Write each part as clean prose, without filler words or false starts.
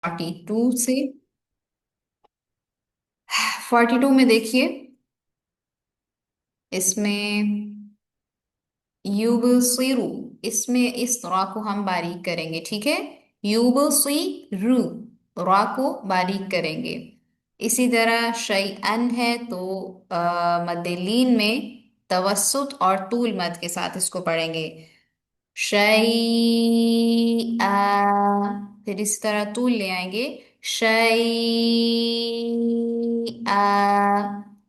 42 से 42 में देखिए, इसमें युबसिरु, इसमें इस रा को हम बारीक करेंगे, ठीक है। युबसिरु, रा को बारीक करेंगे। इसी तरह शैअन है तो मद्दे लीन में तवस्सुत और तूल मद के साथ इसको पढ़ेंगे। शैआ, फिर इस तरह तूल ले आएंगे। शैआ,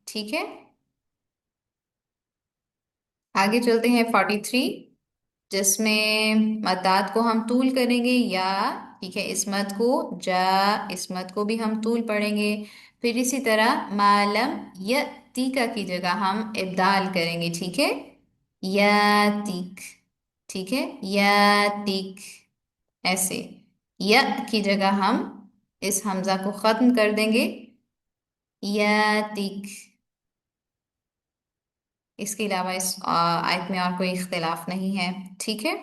ठीक है। आगे चलते हैं 43, जिसमें मद्दात को हम तूल करेंगे या, ठीक है, इस मद को जा, इस मद को भी हम तूल पढ़ेंगे। फिर इसी तरह मालम य तीका की जगह हम इब्दाल करेंगे, ठीक है। यातिक, ठीक है, यातिक, ऐसे। य की जगह हम इस हमजा को खत्म कर देंगे, यातिक। इसके अलावा इस आयत में और कोई इख्तिलाफ नहीं है, ठीक है।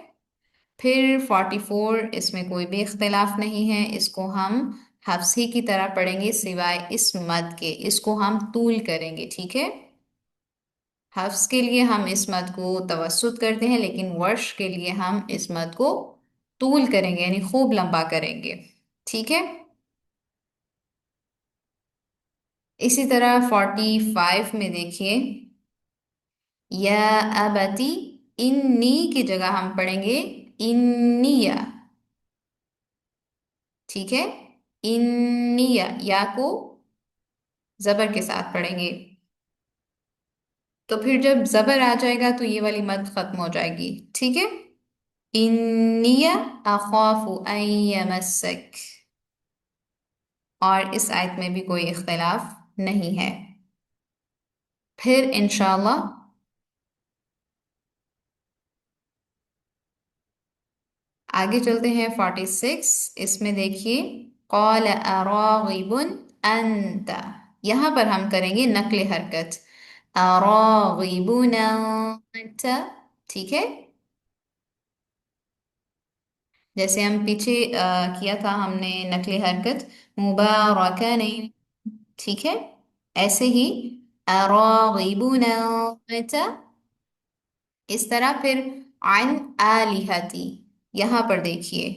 फिर 44, इसमें कोई भी इख्तिलाफ नहीं है, इसको हम हफ्स ही की तरह पढ़ेंगे सिवाय इस मद के, इसको हम तूल करेंगे, ठीक है। हफ्स के लिए हम इस मद को तवस्सुत करते हैं, लेकिन वर्श के लिए हम इस मद को तूल करेंगे, यानी खूब लंबा करेंगे, ठीक है। इसी तरह 45 में देखिए, या अबती, इन्नी की जगह हम पढ़ेंगे इन्निया, ठीक है। इन्निया, या को जबर के साथ पढ़ेंगे। तो फिर जब जबर आ जाएगा तो ये वाली मद खत्म हो जाएगी, ठीक है। इन्निया अखाफु अन यमस्सक, और इस आयत में भी कोई इख्तिलाफ नहीं है। फिर इंशाल्लाह आगे चलते हैं 46, इसमें देखिए, कौल अरागिबुन अंत, यहां पर हम करेंगे नक्ल हरकत, अरागिबुन अंत, ठीक है। जैसे हम पीछे किया था हमने नक्ल हरकत मुबारकन, ठीक है। ऐसे ही अरागिबुन अंत, इस तरह। फिर अन आलिहती, यहां पर देखिए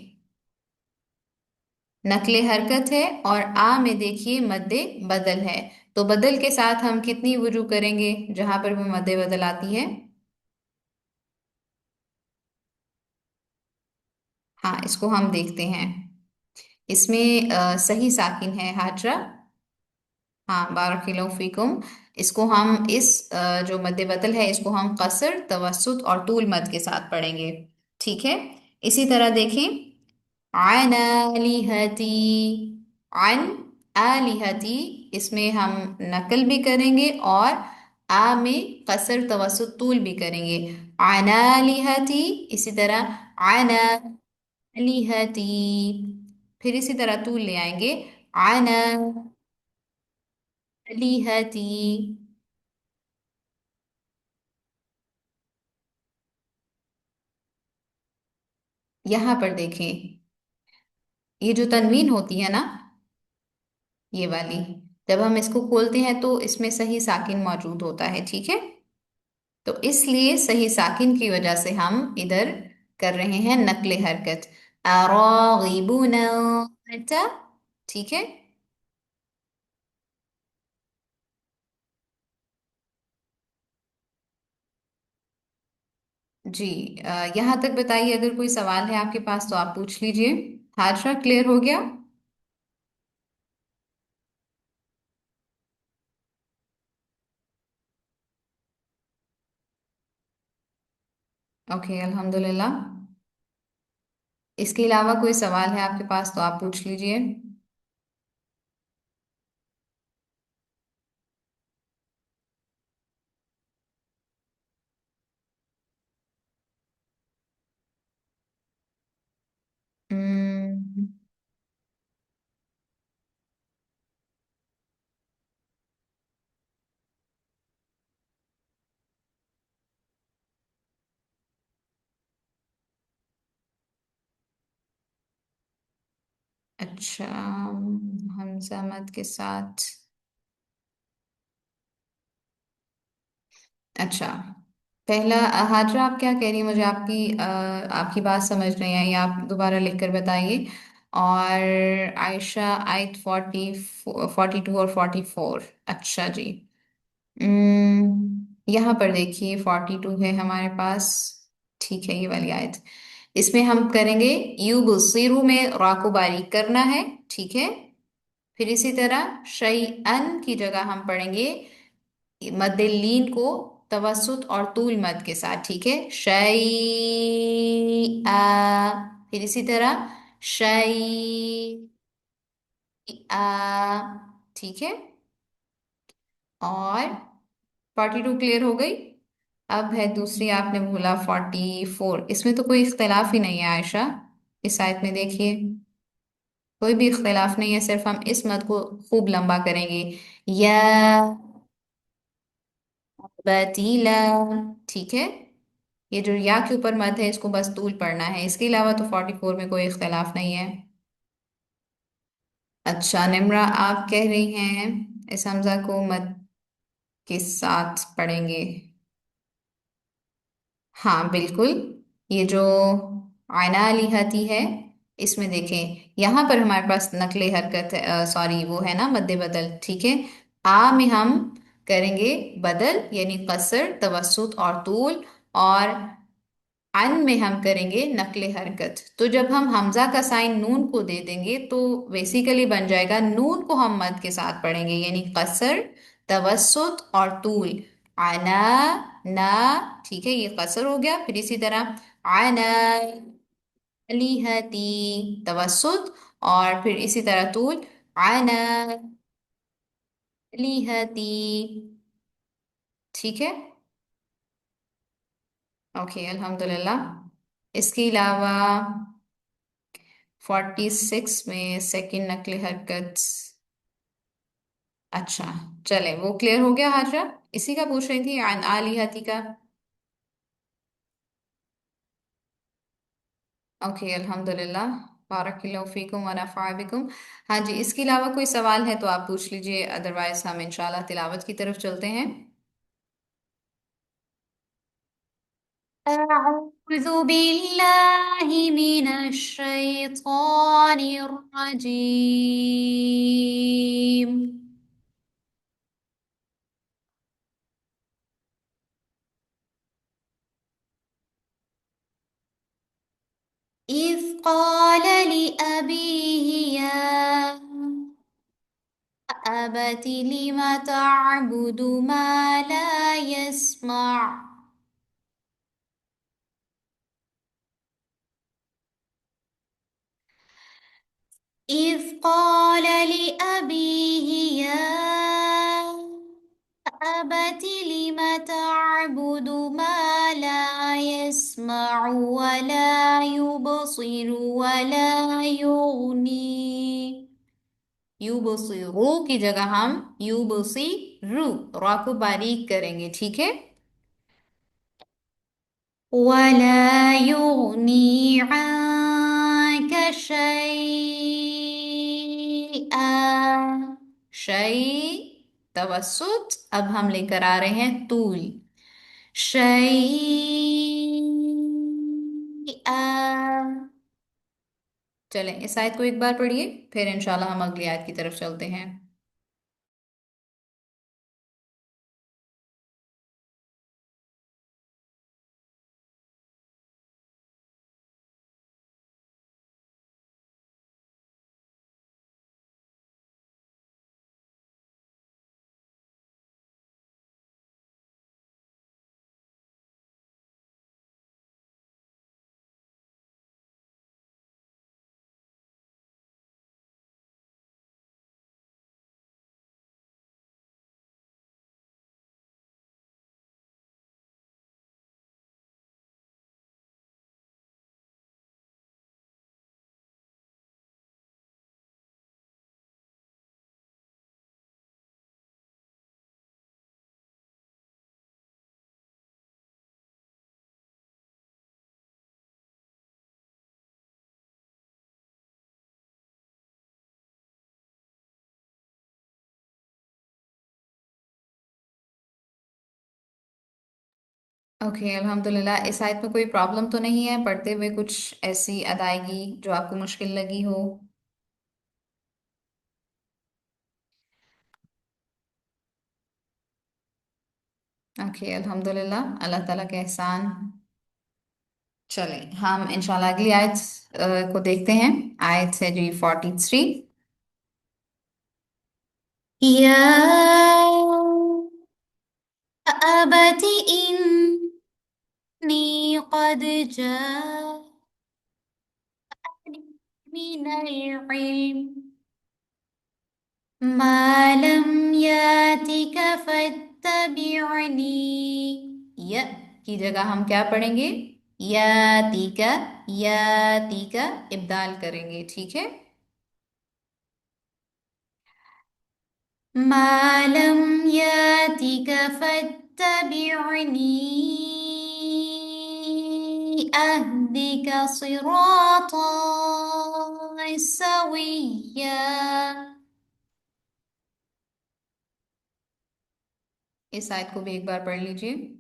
नक्ले हरकत है और आ में देखिए मद्दे बदल है। तो बदल के साथ हम कितनी वुजू करेंगे जहां पर भी मद्दे बदल आती है? हाँ, इसको हम देखते हैं। इसमें सही साकिन है हाजरा। हाँ, बारकिल्लाहु फीकुम। इसको हम इस जो मद्दे बदल है इसको हम कसर, तवस्सुत और तूल मद के साथ पढ़ेंगे, ठीक है। इसी तरह देखें, अन आलिहती, अन आलिहती, इसमें हम नकल भी करेंगे और आ में कसर, तवस्सुत, तूल भी करेंगे। अन आलिहती, इसी तरह अन आलिहती, फिर इसी तरह तूल ले आएंगे, अन आलिहती। यहाँ पर देखें, ये जो तनवीन होती है ना, ये वाली, जब हम इसको खोलते हैं तो इसमें सही साकिन मौजूद होता है, ठीक है। तो इसलिए सही साकिन की वजह से हम इधर कर रहे हैं नक्ले हरकत, अरागिबुन अंता, ठीक है। जी, यहाँ तक बताइए, अगर कोई सवाल है आपके पास तो आप पूछ लीजिए। हाजरा, क्लियर हो गया? ओके, अल्हम्दुलिल्लाह। इसके अलावा कोई सवाल है आपके पास तो आप पूछ लीजिए। हम्म, अच्छा, हमजा मद के साथ। अच्छा, पहला हाजरा, आप क्या कह रही हैं? मुझे आपकी बात समझ नहीं आई, आप दोबारा लिख कर बताइए। और आयशा, आयत 42 और 44। अच्छा जी। यहाँ पर देखिए 42 है हमारे पास। ठीक है, ये वाली आयत। इसमें हम करेंगे युबसिरु में रा को बारीक करना है। ठीक है। फिर इसी तरह शैअन की जगह हम पढ़ेंगे मद्दे लीन को तवसुत और तूल मद के साथ। ठीक है, शैआ। फिर इसी तरह शैआ। ठीक है। और 42 क्लियर हो गई। अब है दूसरी, आपने बोला 44। इसमें तो कोई इख्तिलाफ ही नहीं है आयशा। इस आयत में देखिए कोई भी इख्तिलाफ नहीं है, सिर्फ हम इस मद को खूब लंबा करेंगे। या बतीला। ठीक है। ये जो या के ऊपर मद है इसको बस तूल पढ़ना है, इसके अलावा तो 44 में कोई इख्तिलाफ नहीं है। अच्छा निम्रा, आप कह रही हैं इस हमजा को मद के साथ पढ़ेंगे। हाँ बिल्कुल। ये जो आयना लिहाती है, इसमें देखें यहाँ पर हमारे पास नकले हरकत है, सॉरी वो है ना मद्दे बदल। ठीक है। आ में हम करेंगे बदल यानी कसर तवसुत और तूल। और अन में हम करेंगे नकले हरकत। तो जब हम हमजा का साइन नून को दे देंगे तो बेसिकली बन जाएगा, नून को हम मद के साथ पढ़ेंगे यानी कसर तवस्सुत और तूल। आना ना। ठीक है, ये कसर हो गया। फिर इसी तरह आना लिहती तवस्सुत। और फिर इसी तरह तूल। आना लिहती। ठीक है। ओके अल्हम्दुलिल्लाह। इसके अलावा 46 में सेकंड नकली हरकत। अच्छा, चले वो क्लियर हो गया हाजरा। इसी का पूछ रही थी आलिहती का। ओके अल्हम्दुलिल्लाह। बारकल्लाहु फीकुम व नफ़अ बिकुम। हाँ जी, इसके अलावा कोई सवाल है तो आप पूछ लीजिए, अदरवाइज हम इंशाल्लाह तिलावत की तरफ चलते हैं। أعوذ بالله من الشيطان الرجيم. إذ قال لأبيه يا أبت لم تعبد ما لا يسمع. إذ قال لأبيه يا أبت لم تعبد ما لا يسمع ولا يبصر ولا يغني. युबसिरु की जगह हम युबसिरु रा को बारीक करेंगे। ठीक है। वला युगनी अन्का शैआ। शै तवस्सुत। अब हम लेकर आ रहे हैं तूल। शैआ। चलें इस आयत को एक बार पढ़िए, फिर इंशाल्लाह हम अगली आयत की तरफ चलते हैं। ओके अल्हम्दुलिल्लाह। इस आयत में कोई प्रॉब्लम तो नहीं है पढ़ते हुए, कुछ ऐसी अदायगी जो आपको मुश्किल लगी हो? ओके अल्हम्दुलिल्लाह, अल्लाह ताला के एहसान। चलें हम इंशाल्लाह अगली आयत को देखते हैं। आयत है जी 43। या अबत इन्नी قد جاءني من العلم ما لم ياتك فاتبعني। य की जगह हम क्या पढ़ेंगे? यातिका, यातिका इब्दाल करेंगे, ठीक है। मालम यातिका फत्तबिअनी अहदिका सिरातन सविय्या। इस आयत को भी एक बार पढ़ लीजिए।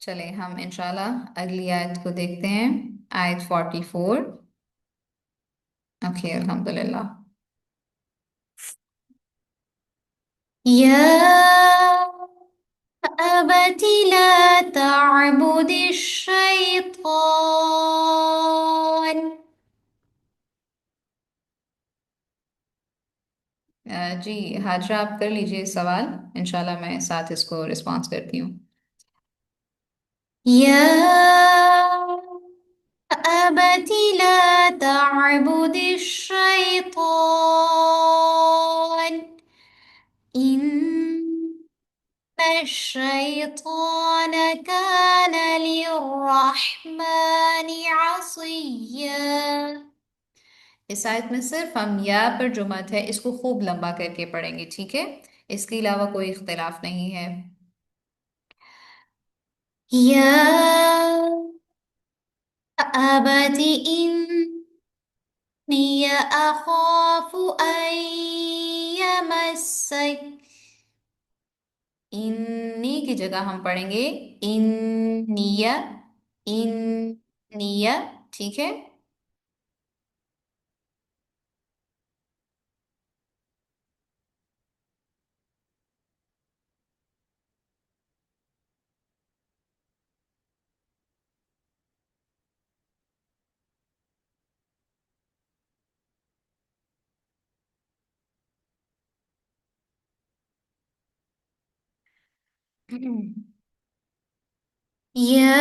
चले हम इंशाल्लाह अगली आयत को देखते हैं। आयत 44। ओके अल्हम्दुलिल्लाह। या अबत ला तअबुद शैतान। जी हाजरा, आप कर लीजिए सवाल, इंशाल्लाह मैं साथ इसको रिस्पॉन्स करती हूँ। या أبت لا تعبد الشيطان إن الشيطان كان للرحمن عصيا। इस आयत में सिर्फ हम या पर जो मत है इसको खूब लंबा करके पढ़ेंगे, ठीक है। इसके अलावा कोई इख्तिलाफ नहीं है। या अबत إني أخاف أن يمسك। इन्नी की जगह हम पढ़ेंगे इन्निया, इन्निया, ठीक है। या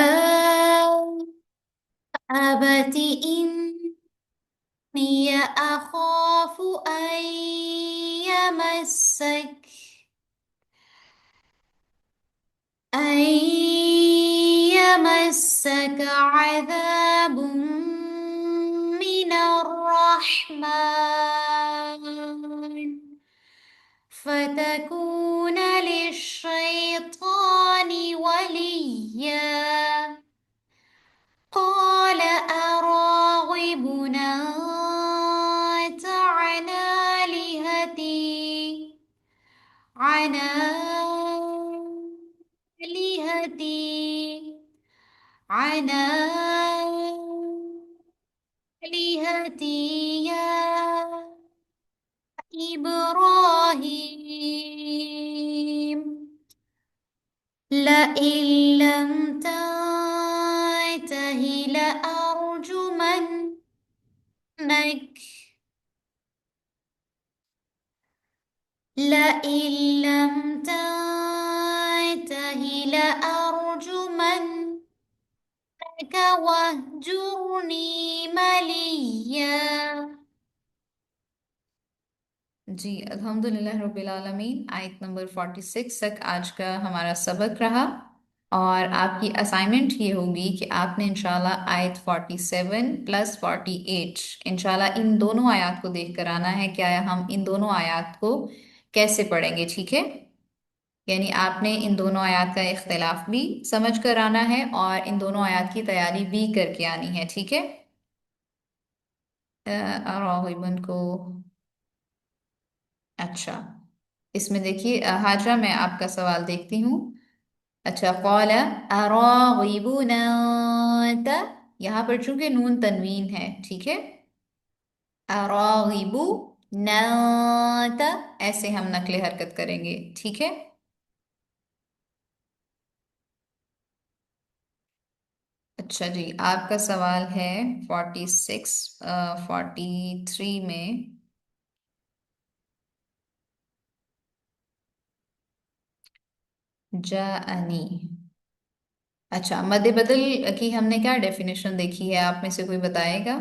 أبت إني أخاف أن يمسك، أن يمسك عذاب من الرحمن فتكون للشيطان وليا. قال أراغب أنت عن آلهتي، عن آلهتي، عن آلهتي يا إبراهيم لئن لم تنته لأرجمنك لئن لم تنته لأرجمنك واهجرني مليا. जी अल्हम्दुलिल्लाह रब्बिल आलमीन। आयत नंबर 46 तक आज का हमारा सबक रहा। और आपकी असाइनमेंट ये होगी कि आपने इंशाल्लाह आयत 47 प्लस 48 इंशाल्लाह इन दोनों आयत को देख कर आना है क्या हम इन दोनों आयत को कैसे पढ़ेंगे, ठीक है। यानी आपने इन दोनों आयत का इख्तिलाफ भी समझ कर आना है और इन दोनों आयत की तैयारी भी करके आनी है, ठीक है। रागिबन को अच्छा, इसमें देखिए हाजरा मैं आपका सवाल देखती हूँ। अच्छा, कौल अरागिबुन अंत, यहाँ पर चूंकि नून तनवीन है, ठीक है। अरागिबु नत, ऐसे हम नकले हरकत करेंगे, ठीक है। अच्छा जी, आपका सवाल है 46 43 में। जाअनी। अच्छा, मद्दे बदल की हमने क्या डेफिनेशन देखी है, आप में से कोई बताएगा।